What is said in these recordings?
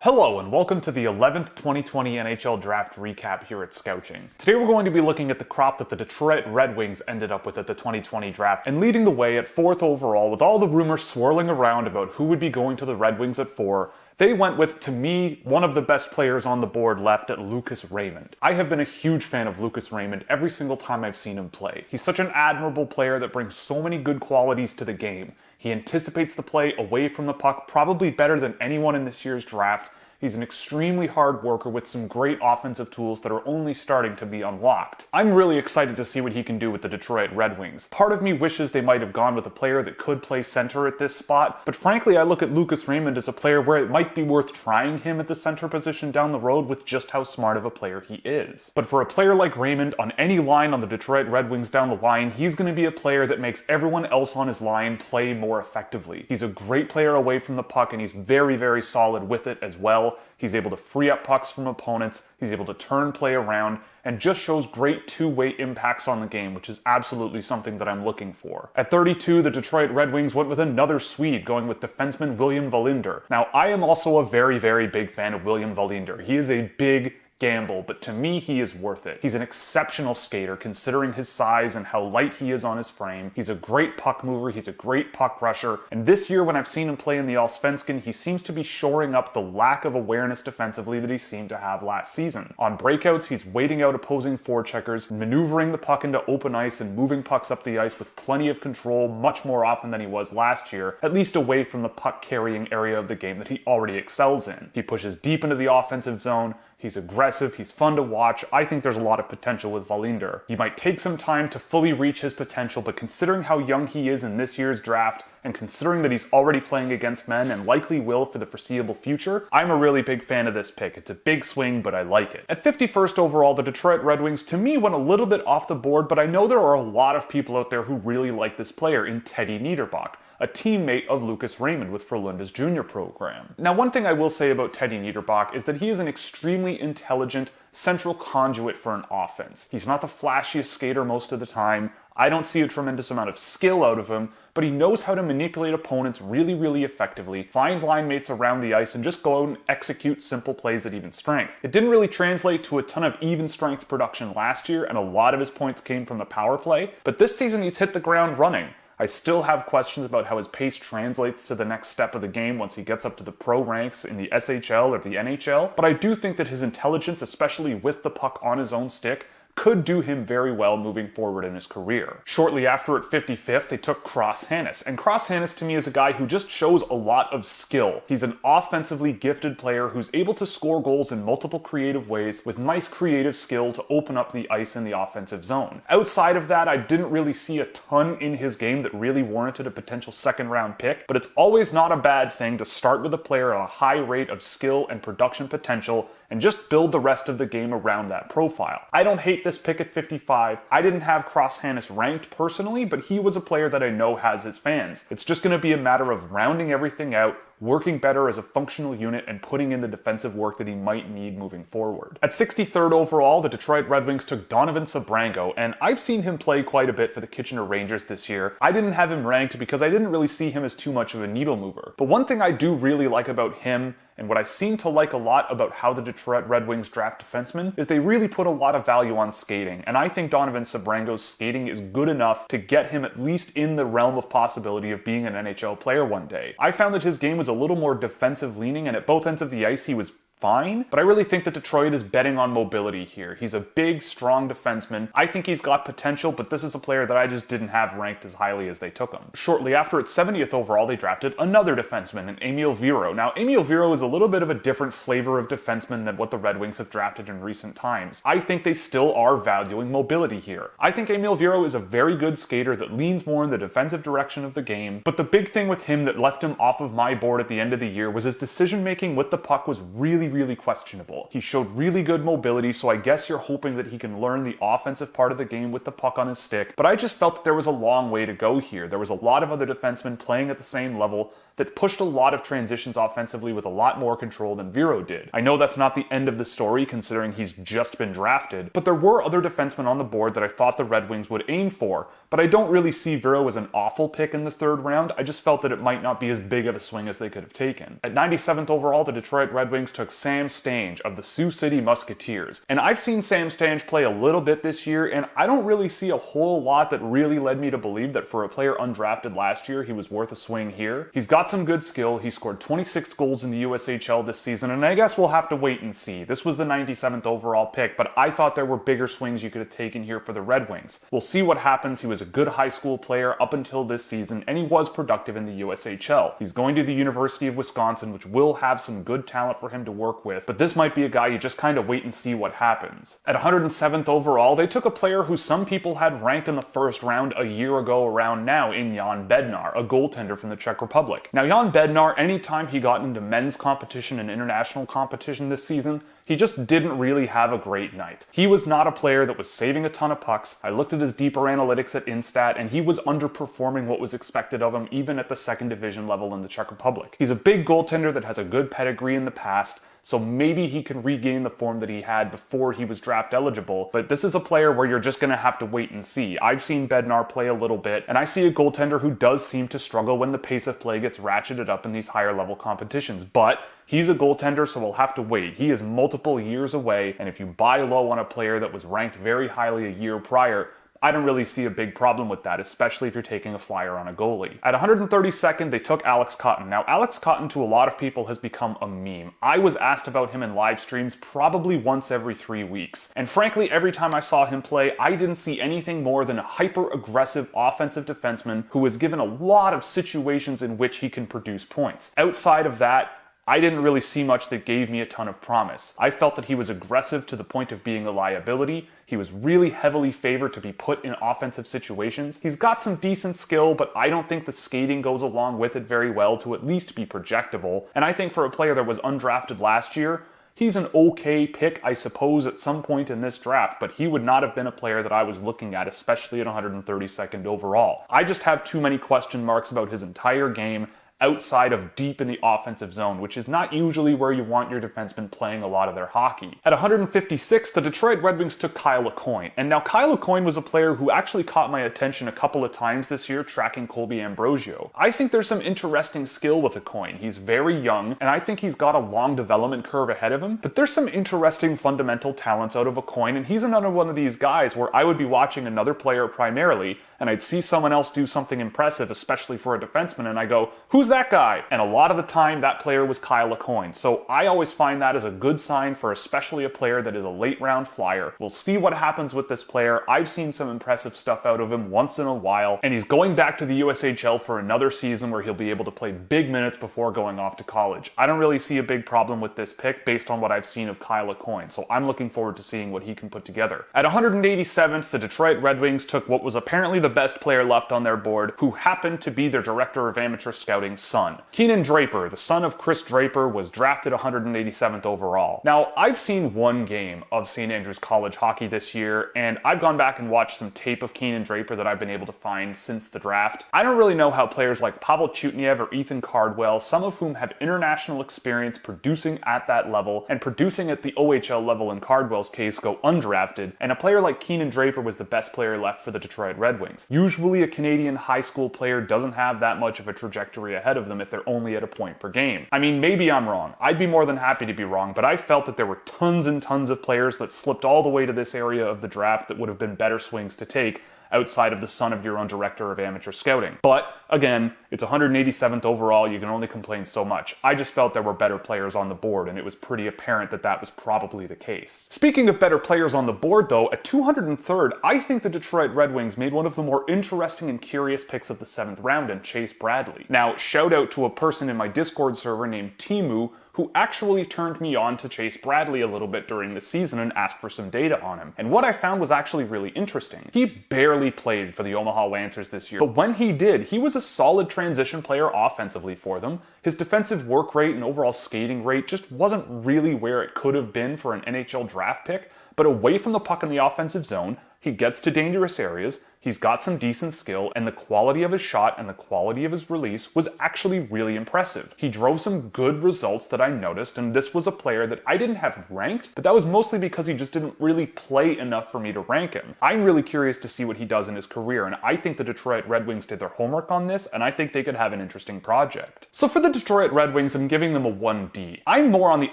Hello and welcome to the 11th 2020 NHL Draft recap here at Scouching. Today we're going to be looking at the crop that the Detroit Red Wings ended up with at the 2020 draft, and leading the way at 4th overall with all the rumors swirling around about who would be going to the Red Wings at 4. They went with, to me, one of the best players on the board left at Lucas Raymond. I have been a huge fan of Lucas Raymond every single time I've seen him play. He's such an admirable player that brings so many good qualities to the game. He anticipates the play away from the puck probably better than anyone in this year's draft. He's an extremely hard worker with some great offensive tools that are only starting to be unlocked. I'm really excited to see what he can do with the Detroit Red Wings. Part of me wishes they might have gone with a player that could play center at this spot, but frankly I look at Lucas Raymond as a player where it might be worth trying him at the center position down the road with just how smart of a player he is. But for a player like Raymond, on any line on the Detroit Red Wings down the line, he's going to be a player that makes everyone else on his line play more effectively. He's a great player away from the puck, and he's very, very solid with it as well. He's able to free up pucks from opponents, he's able to turn play around, and just shows great two-way impacts on the game, which is absolutely something that I'm looking for. At 32, the Detroit Red Wings went with another Swede, going with defenseman William Valinder. Now, I am also a very, very big fan of William Valinder. He is a big gamble, but to me he is worth it. He's an exceptional skater considering his size and how light he is on his frame. He's a great puck mover, he's a great puck rusher, and this year when I've seen him play in the Allsvenskan, he seems to be shoring up the lack of awareness defensively that he seemed to have last season. On breakouts, he's waiting out opposing forecheckers, maneuvering the puck into open ice and moving pucks up the ice with plenty of control much more often than he was last year, at least away from the puck carrying area of the game that he already excels in. He pushes deep into the offensive zone, he's aggressive, he's fun to watch. I think there's a lot of potential with Valinder. He might take some time to fully reach his potential, but considering how young he is in this year's draft, and considering that he's already playing against men and likely will for the foreseeable future, I'm a really big fan of this pick. It's a big swing, but I like it. At 51st overall, the Detroit Red Wings to me went a little bit off the board, but I know there are a lot of people out there who really like this player in Teddy Niederbach, a teammate of Lucas Raymond with Frölunda's junior program. Now, one thing I will say about Teddy Niederbach is that he is an extremely intelligent central conduit for an offense. He's not the flashiest skater most of the time. I don't see a tremendous amount of skill out of him, but he knows how to manipulate opponents really, really effectively, find line mates around the ice, and just go out and execute simple plays at even strength. It didn't really translate to a ton of even strength production last year, and a lot of his points came from the power play, but this season he's hit the ground running. I still have questions about how his pace translates to the next step of the game once he gets up to the pro ranks in the SHL or the NHL, but I do think that his intelligence, especially with the puck on his own stick, could do him very well moving forward in his career. Shortly after, at 55th, they took Cross Hannes, and Cross Hannes to me is a guy who just shows a lot of skill. He's an offensively gifted player who's able to score goals in multiple creative ways with nice creative skill to open up the ice in the offensive zone. Outside of that, I didn't really see a ton in his game that really warranted a potential second-round pick, but it's always not a bad thing to start with a player at a high rate of skill and production potential and just build the rest of the game around that profile. I don't hate this pick at 55. I didn't have Cross Hannes ranked personally, but he was a player that I know has his fans. It's just going to be a matter of rounding everything out, working better as a functional unit, and putting in the defensive work that he might need moving forward. At 63rd overall, the Detroit Red Wings took Donovan Cebrango, and I've seen him play quite a bit for the Kitchener Rangers this year. I didn't have him ranked because I didn't really see him as too much of a needle mover. But one thing I do really like about him, and what I seem to like a lot about how the Detroit Red Wings draft defensemen, is they really put a lot of value on skating, and I think Donovan Cebrango's skating is good enough to get him at least in the realm of possibility of being an NHL player one day. I found that his game was a little more defensive leaning, and at both ends of the ice he was fine, but I really think that Detroit is betting on mobility here. He's a big, strong defenseman. I think he's got potential, but this is a player that I just didn't have ranked as highly as they took him. Shortly after, at 70th overall, they drafted another defenseman, an Emil Vero. Now, Emil Vero is a little bit of a different flavor of defenseman than what the Red Wings have drafted in recent times. I think they still are valuing mobility here. I think Emil Vero is a very good skater that leans more in the defensive direction of the game, but the big thing with him that left him off of my board at the end of the year was his decision-making with the puck was really, really questionable. He showed really good mobility, so I guess you're hoping that he can learn the offensive part of the game with the puck on his stick, but I just felt that there was a long way to go here. There was a lot of other defensemen playing at the same level that pushed a lot of transitions offensively with a lot more control than Vero did. I know that's not the end of the story considering he's just been drafted, but there were other defensemen on the board that I thought the Red Wings would aim for, but I don't really see Vero as an awful pick in the third round. I just felt that it might not be as big of a swing as they could have taken. At 97th overall, the Detroit Red Wings took Sam Stange of the Sioux City Musketeers. And I've seen Sam Stange play a little bit this year, and I don't really see a whole lot that really led me to believe that for a player undrafted last year, he was worth a swing here. He's got some good skill. He scored 26 goals in the USHL this season, and I guess we'll have to wait and see. This was the 97th overall pick, but I thought there were bigger swings you could have taken here for the Red Wings. We'll see what happens. He was a good high school player up until this season, and he was productive in the USHL. He's going to the University of Wisconsin, which will have some good talent for him to work with, but this might be a guy you just kind of wait and see what happens. At 107th overall, they took a player who some people had ranked in the first round a year ago around now in Jan Bednar, a goaltender from the Czech Republic. Now, Jan Bednar, anytime he got into men's competition and international competition this season, he just didn't really have a great night. He was not a player that was saving a ton of pucks. I looked at his deeper analytics at Instat, and he was underperforming what was expected of him even at the second division level in the Czech Republic. He's a big goaltender that has a good pedigree in the past, so maybe he can regain the form that he had before he was draft eligible, but this is a player where you're just going to have to wait and see. I've seen Bednar play a little bit, and I see a goaltender who does seem to struggle when the pace of play gets ratcheted up in these higher level competitions, but he's a goaltender, so we'll have to wait. He is multiple years away, and if you buy low on a player that was ranked very highly a year prior, I don't really see a big problem with that, especially if you're taking a flyer on a goalie. At 132nd, they took Alex Cotton. Now, Alex Cotton to a lot of people has become a meme. I was asked about him in live streams probably once every 3 weeks. And frankly, every time I saw him play, I didn't see anything more than a hyper-aggressive offensive defenseman who was given a lot of situations in which he can produce points. Outside of that, I didn't really see much that gave me a ton of promise. I felt that he was aggressive to the point of being a liability. He was really heavily favored to be put in offensive situations. He's got some decent skill, but I don't think the skating goes along with it very well to at least be projectable. And I think for a player that was undrafted last year, he's an okay pick, I suppose, at some point in this draft, but he would not have been a player that I was looking at, especially at 132nd overall. I just have too many question marks about his entire game outside of deep in the offensive zone, which is not usually where you want your defensemen playing a lot of their hockey. At 156, the Detroit Red Wings took Kyle Coyne. And now Kyle Coyne was a player who actually caught my attention a couple of times this year tracking Colby Ambrosio. I think there's some interesting skill with a Coyne. He's very young, and I think he's got a long development curve ahead of him, but there's some interesting fundamental talents out of a Coyne, and he's another one of these guys where I would be watching another player primarily, and I'd see someone else do something impressive, especially for a defenseman, and I go, who's that guy? And a lot of the time, that player was Kyle Coyne. So I always find that as a good sign for especially a player that is a late round flyer. We'll see what happens with this player. I've seen some impressive stuff out of him once in a while, and he's going back to the USHL for another season where he'll be able to play big minutes before going off to college. I don't really see a big problem with this pick based on what I've seen of Kyle Coyne, so I'm looking forward to seeing what he can put together. At 187th, the Detroit Red Wings took what was apparently the best player left on their board, who happened to be their director of amateur scouting's son. Keenan Draper, the son of Chris Draper, was drafted 187th overall. Now, I've seen one game of St. Andrews College hockey this year, and I've gone back and watched some tape of Keenan Draper that I've been able to find since the draft. I don't really know how players like Pavel Chutniev or Ethan Cardwell, some of whom have international experience producing at that level and producing at the OHL level in Cardwell's case, go undrafted, and a player like Keenan Draper was the best player left for the Detroit Red Wings. Usually a Canadian high school player doesn't have that much of a trajectory ahead of them if they're only at a point per game. I mean, maybe I'm wrong. I'd be more than happy to be wrong, but I felt that there were tons and tons of players that slipped all the way to this area of the draft that would have been better swings to take outside of the son of your own director of amateur scouting. But again, it's 187th overall, you can only complain so much. I just felt there were better players on the board, and it was pretty apparent that that was probably the case. Speaking of better players on the board though, at 203rd, I think the Detroit Red Wings made one of the more interesting and curious picks of the 7th round in Chase Bradley. Now, shout out to a person in my Discord server named Timu, who who actually turned me on to Chase Bradley a little bit during the season and asked for some data on him. And what I found was actually really interesting. He barely played for the Omaha Lancers this year, but when he did, he was a solid transition player offensively for them. His defensive work rate and overall skating rate just wasn't really where it could have been for an NHL draft pick, but away from the puck in the offensive zone, he gets to dangerous areas, he's got some decent skill, and the quality of his shot and the quality of his release was actually really impressive. He drove some good results that I noticed, and this was a player that I didn't have ranked, but that was mostly because he just didn't really play enough for me to rank him. I'm really curious to see what he does in his career, and I think the Detroit Red Wings did their homework on this, and I think they could have an interesting project. So for the Detroit Red Wings, I'm giving them a 1D. I'm more on the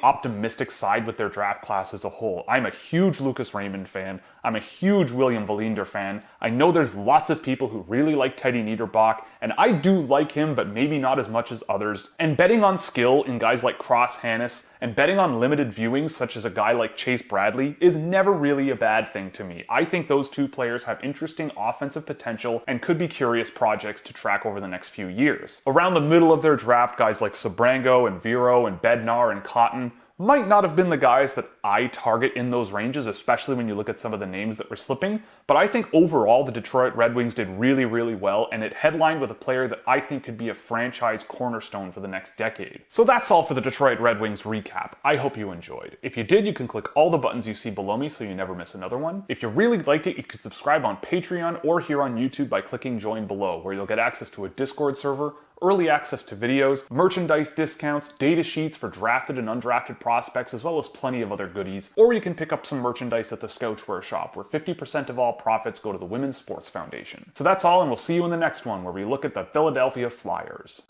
optimistic side with their draft class as a whole. I'm a huge Lucas Raymond fan. I'm a huge William Valinder fan. I know there's lots of people who really like Teddy Niederbach, and I do like him, but maybe not as much as others. And betting on skill in guys like Cross Hannes, and betting on limited viewings such as a guy like Chase Bradley is never really a bad thing to me. I think those two players have interesting offensive potential and could be curious projects to track over the next few years. Around the middle of their draft, guys like Cebrango and Vero and Bednar and Coyne might not have been the guys that I target in those ranges, especially when you look at some of the names that were slipping, but I think overall the Detroit Red Wings did really, really well, and it headlined with a player that I think could be a franchise cornerstone for the next decade. So that's all for the Detroit Red Wings recap. I hope you enjoyed. If you did, you can click all the buttons you see below me so you never miss another one. If you really liked it, you could subscribe on Patreon or here on YouTube by clicking join below, where you'll get access to a Discord server, early access to videos, merchandise discounts, data sheets for drafted and undrafted prospects, as well as plenty of other goodies. Or you can pick up some merchandise at the Scouchwear shop, where 50% of all profits go to the Women's Sports Foundation. So that's all, and we'll see you in the next one, where we look at the Philadelphia Flyers.